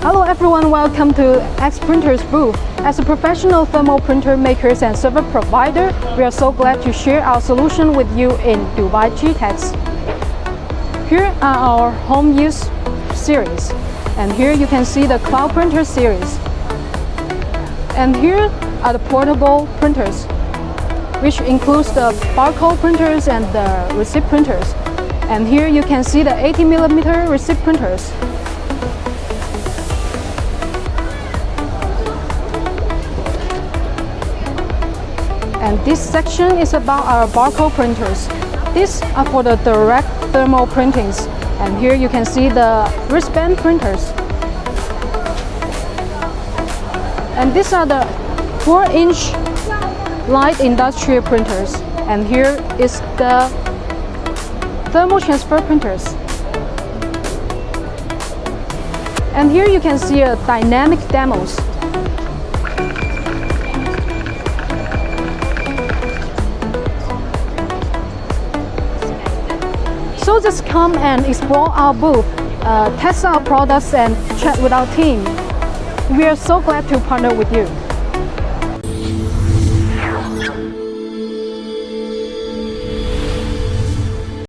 Hello everyone, welcome to Xprinter's booth. As a professional thermal printer makers and server provider, we are so glad to share our solution with you in Dubai GITEX. Here are our home use series, and here you can see the cloud printer series. And here are the portable printers, which includes the barcode printers and the receipt printers. And here you can see the 80mm receipt printers. And this section is about our barcode printers. These are for the direct thermal printings. And here you can see the wristband printers. And these are the 4-inch light industrial printers. And here is the thermal transfer printers. And here you can see a dynamic demos. So just come and explore our booth, test our products and chat with our team. We are so glad to partner with you.